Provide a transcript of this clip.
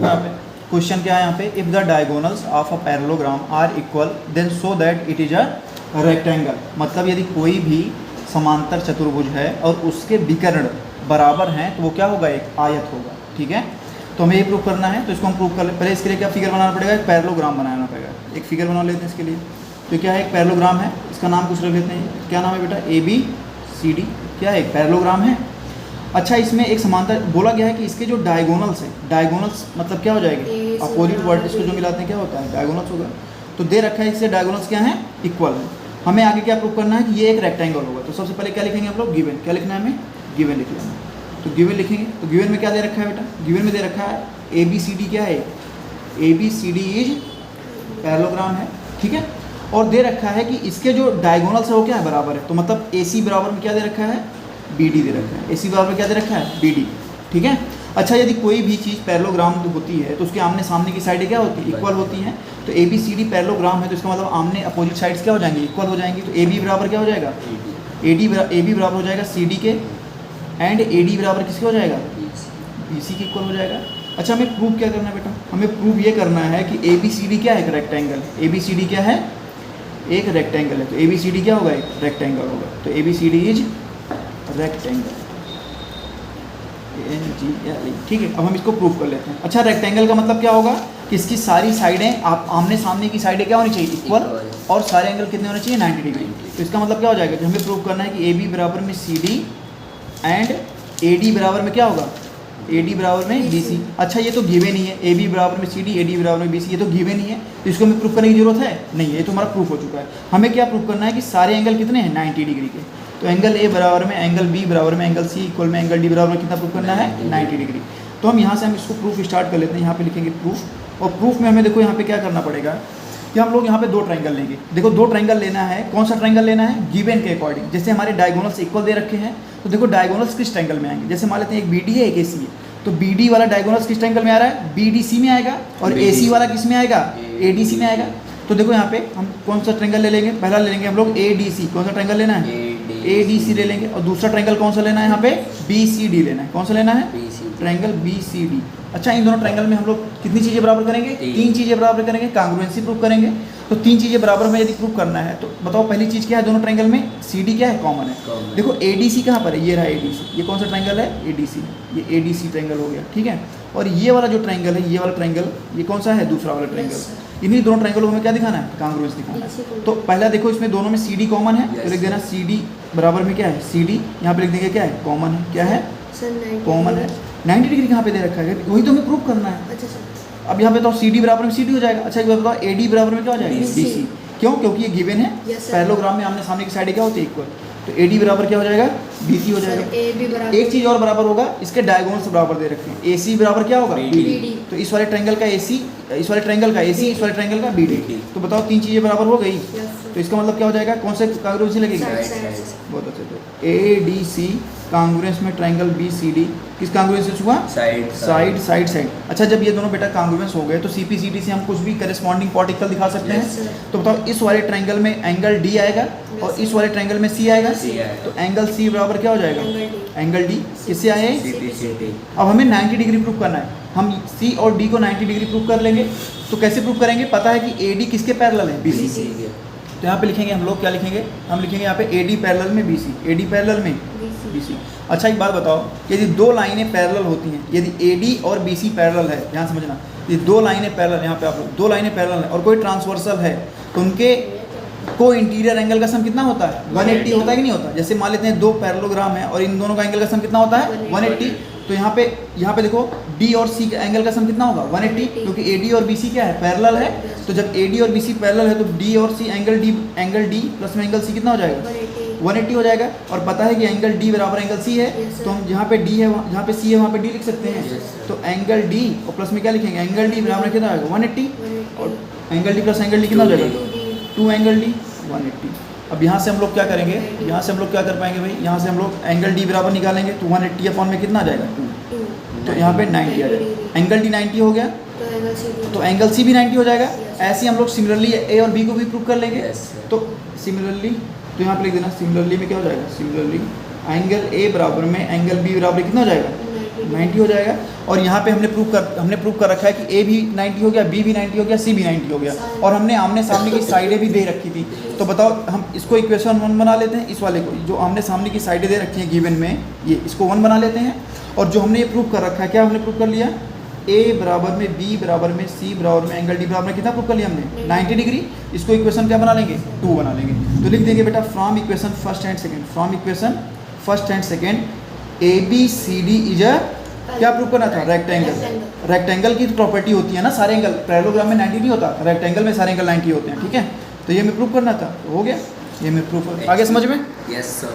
देखो यहाँ पे क्वेश्चन क्या है यहाँ पे, if the diagonals of a parallelogram are equal then so that it is a rectangle. मतलब यदि कोई भी समांतर चतुर्भुज है और उसके विकर्ण बराबर हैं तो वो क्या होगा, एक आयत होगा। ठीक है, तो हमें ये प्रूव करना है, तो इसको हम प्रूव कर ले। पहले इसके लिए क्या फिगर बनाना पड़ेगा, एक पैरेललोग्राम बनाना पड़ेगा। एक फिगर बना लेते हैं इसके लिए। तो क्या है, एक पैरेललोग्राम है, इसका नाम कुछ रख लेते हैं। क्या नाम है बेटा, ABCD। क्या है, एक पैरेललोग्राम है। अच्छा, इसमें एक समांतर बोला गया है कि इसके जो डायगोनल्स हैं, डायगोनल्स मतलब क्या हो जाएंगे, अपोजिट वर्टिस को जो मिलाते हैं क्या होता है, डायगोनल्स होगा। तो दे रखा है इससे डायगोनल्स क्या है, इक्वल है। हमें आगे क्या प्रूव करना है कि ये एक रेक्टेंगल होगा। तो सबसे पहले क्या लिखेंगे हम लोग, गिवन। क्या लिखना है हमें, गिवन लिख लेना। तो गिवन लिखेंगे। तो गिवन में क्या दे रखा है बेटा, गिवन में दे रखा है ABCD। क्या है, ABCD इज पैरेललोग्राम है। ठीक है, और दे रखा है कि इसके जो डायगोनल्स है वो क्या है, बराबर है। तो मतलब AC बराबर में क्या दे रखा है, BD दे रखा है। AC बराबर में क्या दे रखा है, BD। ठीक है। अच्छा, यदि कोई भी चीज़ पैरेललोग्राम होती है तो उसके आमने सामने की साइडें क्या होती है, इक्वल होती हैं। तो ABCD पैरेललोग्राम है तो इसका मतलब आमने अपोजिट साइड्स क्या हो जाएंगी, इक्वल हो जाएंगी। तो AB बराबर क्या हो जाएगा, AB बराबर हो जाएगा CD के, एंड AD बराबर किसके हो जाएगा, BC के इक्वल हो जाएगा। अच्छा, हमें प्रूव क्या करना है बेटा, हमें प्रूव ये करना है कि ABCD क्या है, एक रेक्टेंगल। ABCD क्या है, एक रेक्टेंगल है। तो ABCD क्या होगा, एक रेक्टेंगल होगा। तो ABCD इज रेक्टेंगल, NGLE। ठीक है, अब हम इसको प्रूव कर लेते हैं। अच्छा, रेक्टेंगल का मतलब क्या होगा कि इसकी सारी साइडें, आप आमने सामने की साइडें क्या होनी चाहिए, इक्वल, और सारे एंगल कितने होने चाहिए, 90 डिग्री। तो इसका मतलब क्या हो जाएगा कि हमें प्रूव करना है कि AB बराबर में CD एंड AD बराबर में क्या होगा, AD बराबर में BC। अच्छा, ये तो गिवन ही है, AB बराबर में CD, AD बराबर में BC, ये तो गिवन ही है। तो इसको हमें प्रूव करने की जरूरत है नहीं है, ये तो हमारा प्रूफ हो चुका है। हमें क्या प्रूव करना है कि सारे एंगल कितने हैं, 90 डिग्री के। तो एंगल A बराबर में एंगल B बराबर में एंगल C इक्वल में एंगल D बराबर में कितना प्रूफ करना है, 90 डिग्री। तो हम यहाँ से हम इसको प्रूफ स्टार्ट कर लेते हैं। यहाँ पे लिखेंगे प्रूफ, और प्रूफ में हमें देखो यहाँ पे क्या करना पड़ेगा कि हम लोग यहाँ पे दो ट्रायंगल लेंगे। देखो, दो ट्रायंगल लेना है, कौन सा ट्रायंगल लेना है, गिवन के अकॉर्डिंग। जैसे हमारे डायगोनल्स इक्वल दे रखे हैं तो देखो डायगोनल्स किस ट्रायंगल में आएंगे। जैसे मान लेते हैं एक BD है, एक AC है। तो BD वाला डायगोनल्स किस ट्रायंगल में आ रहा है, BDC में आएगा, और AC वाला किस में आएगा, ADC में आएगा। तो देखो यहाँ पे हम कौन सा ट्रायंगल ले लेंगे, पहला ले लेंगे हम लोग ADC। कौन सा ट्रायंगल लेना है, ADC ले लेंगे। और दूसरा ट्रायंगल कौन सा लेना है, यहाँ पे BCD लेना है। कौन सा लेना है, ट्रायंगल BCD। अच्छा, इन दोनों ट्रायंगल में हम लोग कितनी चीज़ें बराबर करेंगे, तीन चीज़ें बराबर करेंगे, कांग्रुएंसी प्रूव करेंगे। तो तीन चीज़ें बराबर में यदि प्रूव करना है तो बताओ, पहली चीज़ क्या है, दोनों ट्रायंगल में CD क्या है, कॉमन है। देखो ADC कहाँ पर है, ये रहा ADC। ये कौन सा ट्रायंगल है, ADC। ये ADC ट्रायंगल हो गया। ठीक है, और ये वाला जो ट्रायंगल है, ये वाला ट्रायंगल, ये कौन सा है, दूसरा वाला ट्रायंगल। इन्हीं दोनों ट्रायंगलों में क्या दिखाना है, कांग्रुएंस दिखाना है। तो पहला देखो, इसमें दोनों में CD कॉमन है, तो लिख देना CD बराबर में क्या है, CD। यहाँ पे लिख देंगे क्या है, कॉमन है। क्या है, कॉमन है। 90 डिग्री कहाँ पे दे रखा है, वही तो हमें प्रूव करना है। अच्छा सर, अब यहाँ पे तो CD बराबर में CD हो जाएगा। अच्छा, एक बात बताओ, AD बराबर में क्या हो जाएगा, BC। क्यों, क्योंकि ये गिवन है। पैरेललोग्राम में आमने सामने की साइड क्या होती है, इक्वल। तो AD बराबर क्या हो जाएगा, BC हो जाएगा। एक चीज़ और बराबर होगा, इसके डायगोनल्स बराबर दे रखे हैं। AC बराबर क्या होगा, BD। तो इस वाले ट्रायंगल का AC, इस वाले ट्रायंगल का AC, इस वाले ट्रायंगल का BD। तो बताओ, तीन चीज़ें बराबर हो गई। तो इसका मतलब क्या हो जाएगा, कौन से कांग्रुएंसी लगेगी, बहुत अच्छे। तो ADC कांग्रुएंस में ट्रायंगल BCD किस कांग्रुएंस से हुआ, साइड साइड। अच्छा, जब ये दोनों बेटा कांग्रुएंस हो गए तो CPCD से हम कुछ भी करेस्पॉन्डिंग पार्टिकल दिखा सकते हैं। तो बताओ, इस वाले ट्रायंगल में एंगल D आएगा और इस वाले ट्रायंगल में C आएगा। तो एंगल C बराबर क्या हो जाएगा, एंगल D। किससे आए, अब हमें 90 डिग्री प्रूव करना है। हम C और D को 90 डिग्री प्रूव कर लेंगे। तो कैसे प्रूव करेंगे, पता है कि AD किसके पैरेलल है, BC। तो यहाँ पे लिखेंगे हम लोग, क्या लिखेंगे, हम लिखेंगे यहाँ पे AD पैरेलल में BC, AD पैरेलल में BC। अच्छा, एक बात बताओ, यदि दो लाइनें पैरेलल होती हैं, यदि AD और BC पैरेलल है, ध्यान समझना, ये दो लाइनें पैरेलल, यहाँ पे आप लोग दो लाइनें पैरेलल हैं और कोई ट्रांसवर्सल है, तो उनके को इंटीरियर एंगल का सम कितना होता है, 180 होता है कि नहीं होता। जैसे मान लेते हैं दो पैरेललोग्राम है और इन दोनों का एंगल का सम कितना होता है, 180। तो यहाँ पे देखो, D और C का एंगल का सम कितना होगा, 180, क्योंकि AD और BC क्या है, पैरेलल है। तो जब AD और BC पैरेलल है तो D और C एंगल D प्लस में एंगल C कितना हो जाएगा, 180 हो जाएगा। और पता है कि एंगल D बराबर एंगल C है। तो हम जहाँ पे D है, जहाँ पे C है, वहाँ पे D लिख सकते हैं। तो एंगल D और प्लस में क्या लिखेंगे, एंगल D बराबर कितना आएगा, 180। और angle D plus angle D कितना हो जाएगा, 2 एंगल D 180। अब यहाँ से हम लोग क्या करेंगे, यहाँ से हम लोग क्या कर पाएंगे भाई, यहाँ से हम लोग एंगल D बराबर निकालेंगे। तो 180 अपॉन में कितना आ जाएगा, 2। तो यहाँ पे 90 आ जाएगा। एंगल D 90 हो गया, तो एंगल C भी 90 हो जाएगा। ऐसे हम लोग सिमिलरली A और B को भी प्रूव कर लेंगे। तो सिमिलरली, तो यहाँ पे लिख देना, सिमिलरली में क्या हो जाएगा, सिमिलरली एंगल A बराबर में एंगल B बराबर कितना हो जाएगा, 90 हो जाएगा। और यहाँ पे हमने प्रूव कर रखा है कि ए भी 90 हो गया, बी भी 90 हो गया, सी भी 90 हो गया, और हमने आमने सामने की साइडें भी दे रखी थी। तो बताओ हम इसको इक्वेशन 1 बना लेते हैं, इस वाले को जो आमने सामने की साइडें दे रखी हैं गिवन में, ये इसको 1 बना लेते हैं। और जो हमने ये प्रूव कर रखा है, क्या हमने प्रूव कर लिया, ए बराबर में बी बराबर में सी बराबर में एंगल डी बराबर में कितना प्रूव कर लिया हमने, 90 डिग्री। इसको इक्वेशन क्या बना लेंगे, 2 बना लेंगे। तो लिख देंगे बेटा from equation first and second, from equation first and second A B C D is a, क्या प्रूव करना था, रेक्टेंगल। रेक्टेंगल की प्रॉपर्टी होती है ना, सारे एंगल, पैरेललोग्राम में 90 नहीं होता, रेक्टेंगल में सारे एंगल 90 होते हैं, ठीक है। तो ये हमें प्रूव करना था, तो हो गया, ये हमें प्रूव, आगे समझ में। Yes sir.